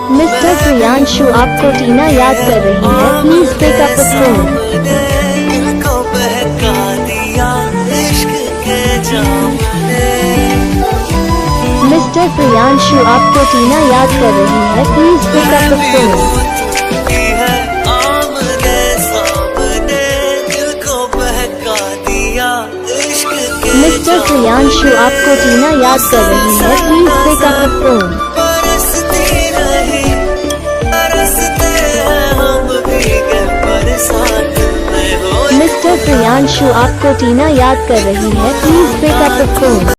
Mister Priyanshu, आपको टीना याद कर रही है, please pick up the phone. Mister Priyanshu, आपको टीना याद कर रही है, please pick up the phone. Mister Priyanshu, आपको टीना याद कर रही है, please pick up the phone. Mister Priyanshu, आपको टीना याद कर रही है, please pick up the phone.